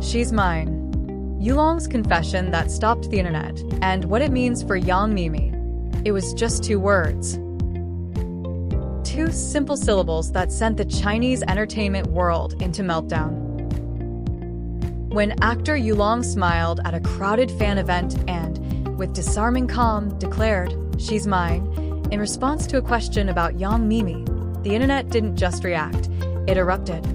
She's Mine. YuLong's confession that stopped the internet, and what it means for young Meimei. It was just 2 words. 2 simple syllables that sent the Chinese entertainment world into meltdown. When actor YuLong smiled at a crowded fan event and, with disarming calm, declared, "She's mine," in response to a question about young Meimei, the internet didn't just react, it erupted.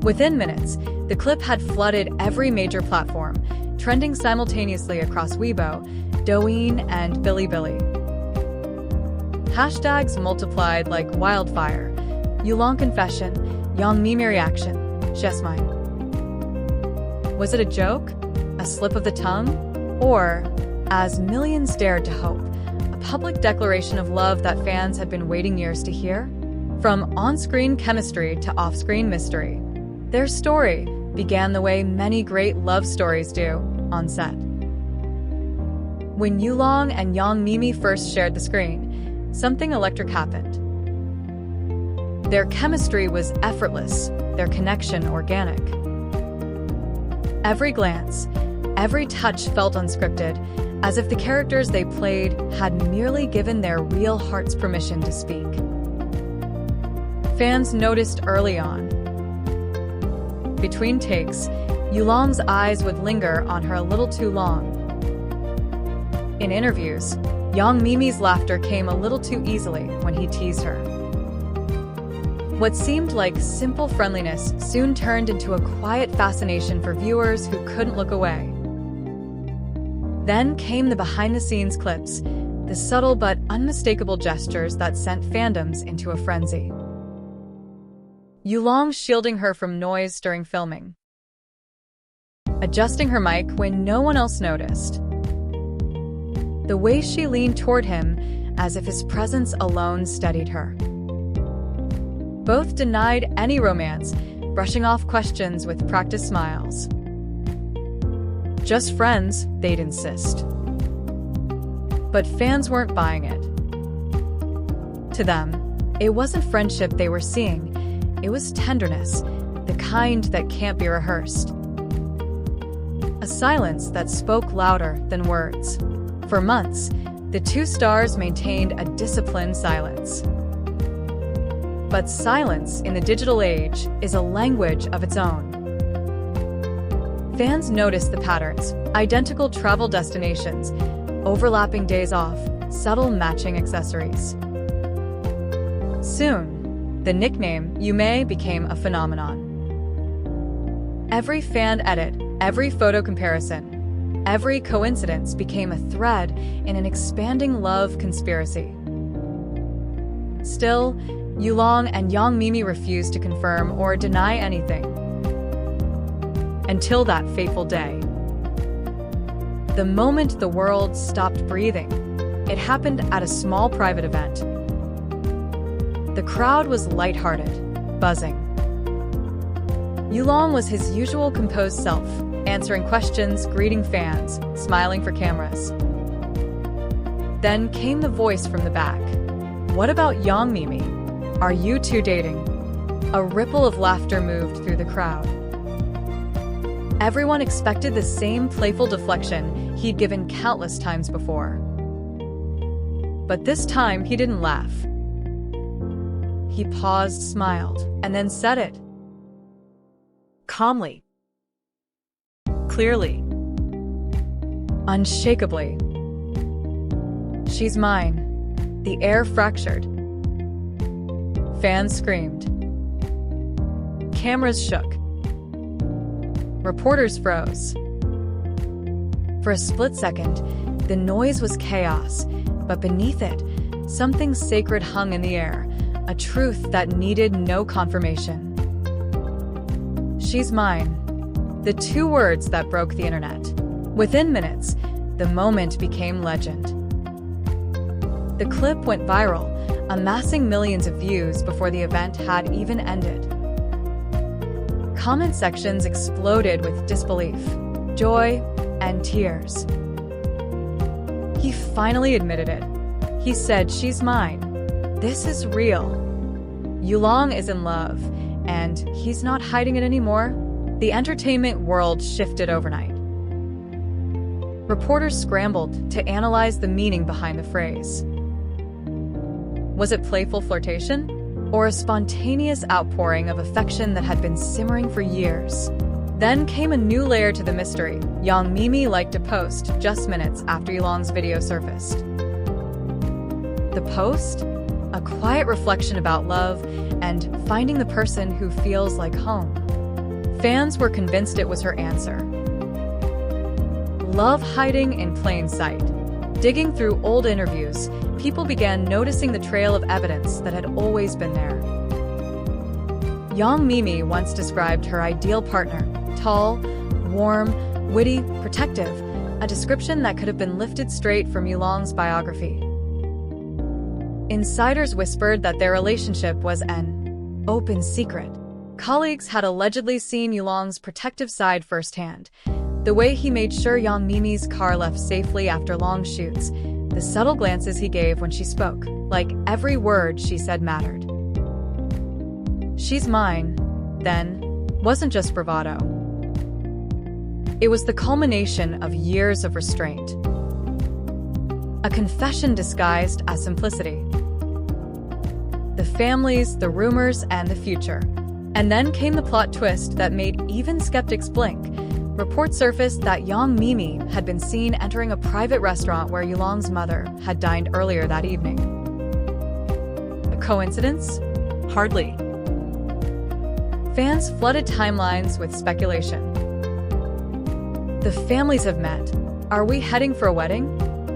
Within minutes, the clip had flooded every major platform, trending simultaneously across Weibo, Douyin, and Bilibili. Hashtags multiplied like wildfire. YuLong confession, young Meimei reaction, she's mine. Was it a joke? A slip of the tongue? Or, as millions dared to hope, a public declaration of love that fans had been waiting years to hear? From on-screen chemistry to off-screen mystery, their story began the way many great love stories do, on set. When YuLong and young Meimei first shared the screen, something electric happened. Their chemistry was effortless, their connection organic. Every glance, every touch felt unscripted, as if the characters they played had merely given their real hearts permission to speak. Fans noticed early on. Between takes, YuLong's eyes would linger on her a little too long. In interviews, young Meimei's laughter came a little too easily when he teased her. What seemed like simple friendliness soon turned into a quiet fascination for viewers who couldn't look away. Then came the behind-the-scenes clips, the subtle but unmistakable gestures that sent fandoms into a frenzy. YuLong shielding her from noise during filming. Adjusting her mic when no one else noticed. The way she leaned toward him as if his presence alone steadied her. Both denied any romance, brushing off questions with practiced smiles. Just friends, they'd insist. But fans weren't buying it. To them, it wasn't friendship they were seeing. It was tenderness, the kind that can't be rehearsed. A silence that spoke louder than words. For months, the 2 stars maintained a disciplined silence. But silence in the digital age is a language of its own. Fans noticed the patterns, identical travel destinations, overlapping days off, subtle matching accessories. Soon, the nickname Meimei became a phenomenon. Every fan edit, every photo comparison, every coincidence became a thread in an expanding love conspiracy. Still, YuLong and young Meimei refused to confirm or deny anything. Until that fateful day. The moment the world stopped breathing, it happened at a small private event. The crowd was lighthearted, buzzing. YuLong was his usual composed self, answering questions, greeting fans, smiling for cameras. Then came the voice from the back. "What about young Meimei? Are you 2 dating?" A ripple of laughter moved through the crowd. Everyone expected the same playful deflection he'd given countless times before. But this time, he didn't laugh. He paused, smiled, and then said it. Calmly. Clearly. Unshakably. "She's mine." The air fractured. Fans screamed. Cameras shook. Reporters froze. For a split second, the noise was chaos, but beneath it, something sacred hung in the air, a truth that needed no confirmation. "She's mine." The 2 words that broke the internet. Within minutes, the moment became legend. The clip went viral, amassing millions of views before the event had even ended. Comment sections exploded with disbelief, joy, and tears. He finally admitted it. He said, "She's mine. This is real." YuLong is in love, and he's not hiding it anymore. the entertainment world shifted overnight. Reporters scrambled to analyze the meaning behind the phrase. Was it playful flirtation, or a spontaneous outpouring of affection that had been simmering for years? Then came a new layer to the mystery. Meimei liked a post just minutes after YuLong's video surfaced. The post? A quiet reflection about love and finding the person who feels like home. Fans were convinced it was her answer. Love hiding in plain sight. Digging through old interviews, people began noticing the trail of evidence that had always been there. Meimei once described her ideal partner: tall, warm, witty, protective, a description that could have been lifted straight from YuLong's biography. Insiders whispered that their relationship was an open secret. Colleagues had allegedly seen YuLong's protective side firsthand. The way he made sure Meimei's car left safely after long shoots, the subtle glances he gave when she spoke, like every word she said mattered. "She's mine," then, wasn't just bravado. It was the culmination of years of restraint. A confession disguised as simplicity. The families, the rumors, and the future. And then came the plot twist that made even skeptics blink. Reports surfaced that Meimei had been seen entering a private restaurant where YuLong's mother had dined earlier that evening. A coincidence? Hardly. Fans flooded timelines with speculation. The families have met. Are we heading for a wedding?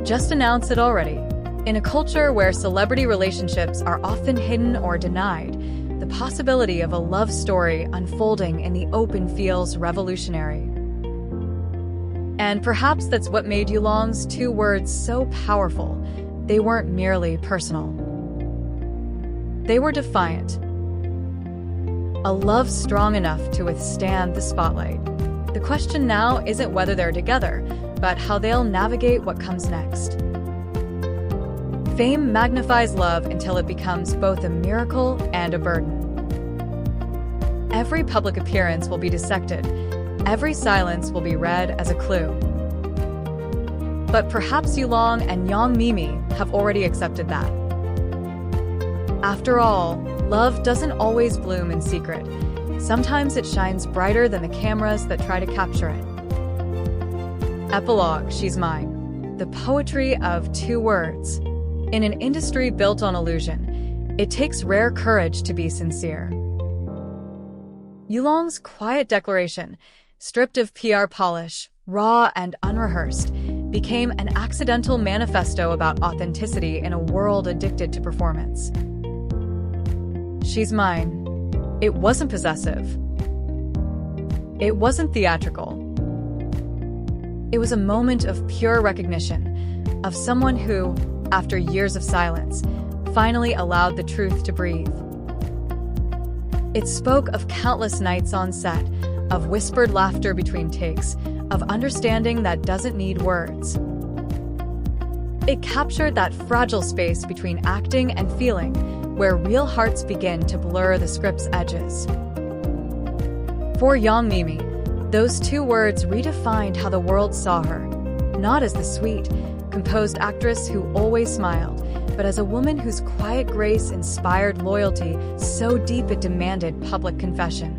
Just announce it already. In a culture where celebrity relationships are often hidden or denied, the possibility of a love story unfolding in the open feels revolutionary. And perhaps that's what made YuLong's 2 words so powerful. They weren't merely personal. They were defiant. A love strong enough to withstand the spotlight. The question now isn't whether they're together, but how they'll navigate what comes next. Fame magnifies love until it becomes both a miracle and a burden. Every public appearance will be dissected. Every silence will be read as a clue. But perhaps YuLong and Meimei have already accepted that. After all, love doesn't always bloom in secret. Sometimes it shines brighter than the cameras that try to capture it. Epilogue, she's mine. The poetry of 2 words. In an industry built on illusion, it takes rare courage to be sincere. YuLong's quiet declaration, stripped of PR polish, raw and unrehearsed, became an accidental manifesto about authenticity in a world addicted to performance. She's mine. It wasn't possessive. It wasn't theatrical. It was a moment of pure recognition, of someone who, after years of silence, finally allowed the truth to breathe. It spoke of countless nights on set, of whispered laughter between takes, of understanding that doesn't need words. It captured that fragile space between acting and feeling, where real hearts begin to blur the script's edges. For Meimei, those 2 words redefined how the world saw her, not as the sweet, composed actress who always smiled, but as a woman whose quiet grace inspired loyalty so deep it demanded public confession.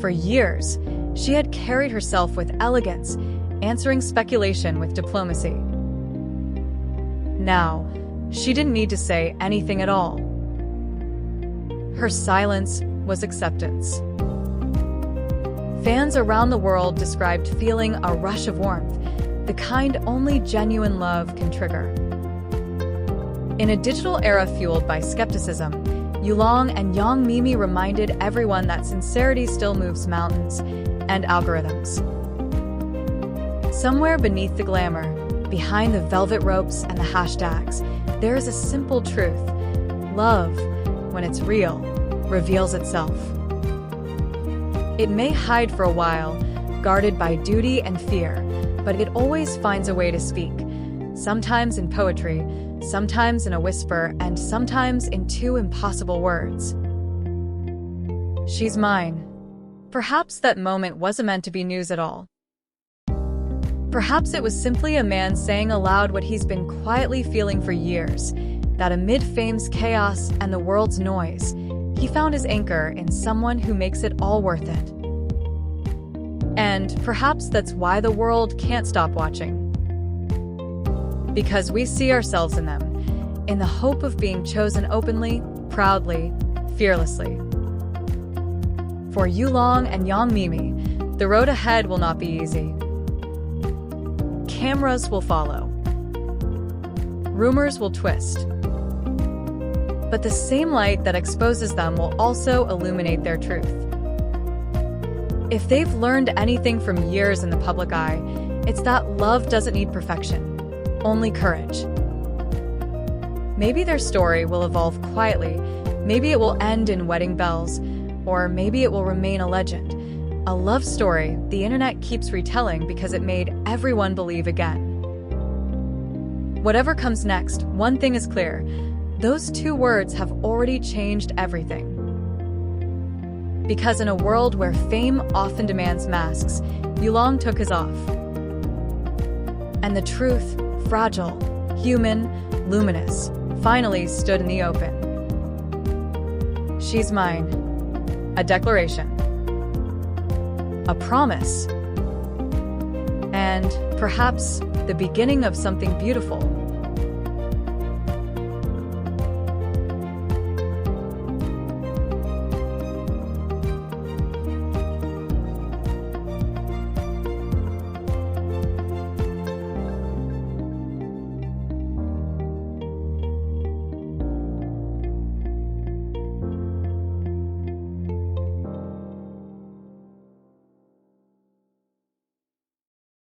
For years, she had carried herself with elegance, answering speculation with diplomacy. Now, she didn't need to say anything at all. Her silence was acceptance. Fans around the world described feeling a rush of warmth, the kind only genuine love can trigger. In a digital era fueled by skepticism, YuLong and Meimei reminded everyone that sincerity still moves mountains and algorithms. Somewhere beneath the glamour, behind the velvet ropes and the hashtags, there is a simple truth. Love, when it's real, reveals itself. It may hide for a while, guarded by duty and fear, but it always finds a way to speak. Sometimes in poetry, sometimes in a whisper, and sometimes in 2 impossible words. She's mine. Perhaps that moment wasn't meant to be news at all. Perhaps it was simply a man saying aloud what he's been quietly feeling for years, that amid fame's chaos and the world's noise, he found his anchor in someone who makes it all worth it. And perhaps that's why the world can't stop watching. Because we see ourselves in them, in the hope of being chosen openly, proudly, fearlessly. For YuLong and Meimei, the road ahead will not be easy. Cameras will follow. Rumors will twist. But the same light that exposes them will also illuminate their truth. If they've learned anything from years in the public eye, it's that love doesn't need perfection, only courage. Maybe their story will evolve quietly, maybe it will end in wedding bells, or maybe it will remain a legend. A love story the internet keeps retelling because it made everyone believe again. Whatever comes next, one thing is clear. Those two words have already changed everything. Because in a world where fame often demands masks, YuLong took his off. And the truth, fragile, human, luminous, finally stood in the open. She's mine. A declaration. A promise. And perhaps the beginning of something beautiful.